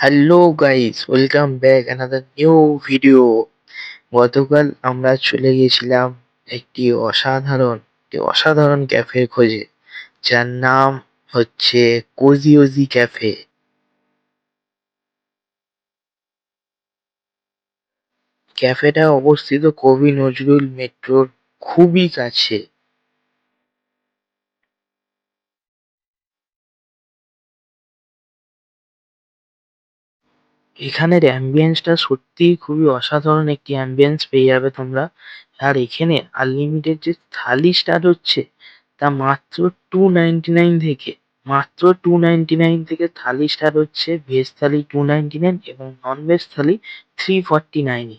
Hello guys, welcome back another new video. গতকাল আমরা চলে গেছিলাম একটি অসাধারণ ক্যাফের খোঁজে, যার নাম হচ্ছে কোজি ওজি ক্যাফে। ক্যাফেটা অবস্থিত কবি নজরুল মেট্রোর খুবই কাছে। এখানের অ্যাম্বিয়েন্সটা সত্যিই খুবই অসাধারণ, একটি অ্যাম্বিয়েন্স পেয়ে যাবে তোমরা। আর এখানে আনলিমিটেড যে থালি স্টার্ট হচ্ছে তা মাত্র 299 থেকে। মাত্র 299 থেকে থালি স্টার্ট হচ্ছে। ভেজ থালি 299 এবং নন ভেজ থালি 349 এ।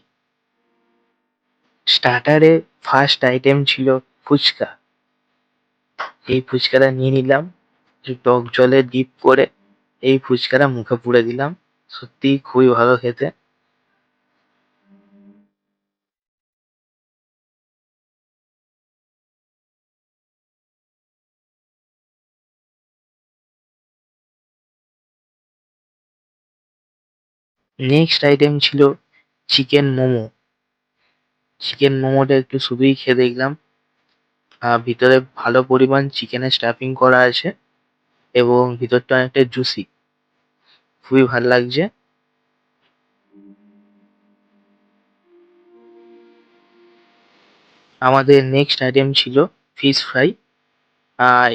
স্টার্টারে ফার্স্ট আইটেম ছিল ফুচকা। এই ফুচকাটা নিয়ে নিলাম, একটু টক জলে ডিপ করে এই ফুচকাটা মুখে পুরে দিলাম। সত্যিই খুবই ভালো খেতে। নেক্সট আইটেম ছিল চিকেন মোমো। চিকেন মোমোটা একটু শুধুই খেয়ে দেখলাম। ভিতরে ভালো পরিমাণ চিকেনের স্টাফিং করা আছে এবং ভিতরটা অনেকটা জুসি। খুবই ভাল লাগছে। আমাদের নেক্সট আইটেম ছিল ফিশ ফ্রাই।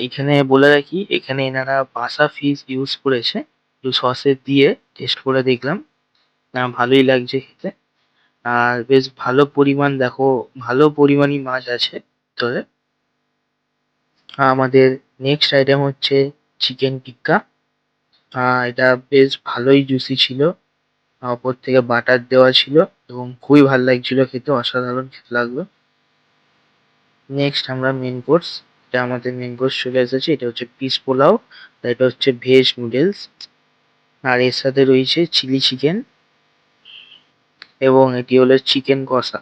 এখানে বলে রাখি, এখানে এনারা বাসা ফিশ ইউজ করেছে। একটু সসে দিয়ে টেস্ট করে দেখলাম, ভালোই লাগছে খেতে। আর বেশ ভালো পরিমাণ, দেখো, ভালো পরিমাণই মাছ আছে ভিতরে। আমাদের নেক্সট আইটেম হচ্ছে চিকেন টিক্কা। এটা বেশ ভালোই জুসি ছিল। ওপর থেকে বাটার দেওয়া ছিল এবং খুবই ভালো লাগছিল খেতে, অসাধারণ খেতে লাগলো। নেক্সট আমরা মেন কোর্স, এটা আমাদের মেন কোর্স চলে এসেছে। এটা হচ্ছে পিস পোলাও, আর এটা হচ্ছে ভেজ নুডলস। আর এর সাথে রয়েছে চিলি চিকেন এবং এটি হলো চিকেন কষা।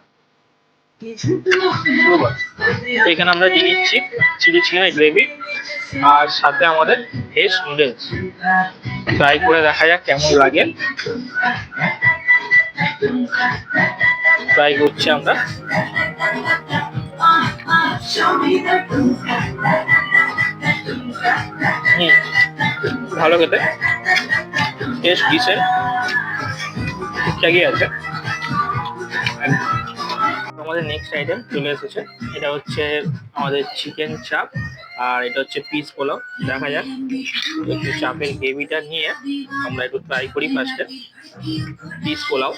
এখানে আমরা দিয়ে নিচ্ছি চিলি চিকেন গ্রেভি আর সাথে আমাদের ভেজ নুডলস। ট্রাই করে দেখা যাক কেমন লাগে। ট্রাই করছি আমরা। ভালো খেতে, টেস্ট ডিসেন্ট, ঠিকঠাকই আছে। আমাদের নেক্সট আইটেম চলে এসেছে। এটা হচ্ছে আমাদের চিকেন চাপ আর এটা হচ্ছে পিস পোলাও। দেখা যাক, একটু চাপের গ্রেভিটা নিয়ে আমরা একটু ট্রাই করি ফার্স্টে। পিস পোলাও,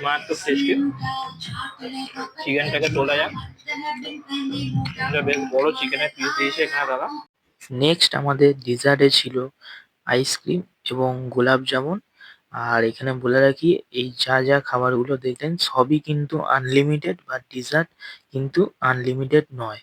মারাত্মক টেস্টি। চিকেনটাকে তোলা যাক। এটা বেশ বড় চিকেনের পিস দিয়েছে এখানে দাদা। নেক্সট আমাদের ডিজার্টে ছিল আইসক্রিম এবং গোলাপ জামুন। আর এখানে বলে রাখি, এই যা খাবারগুলো দেখলেন সবই কিন্তু আনলিমিটেড, বা ডিজার্ট কিন্তু আনলিমিটেড নয়।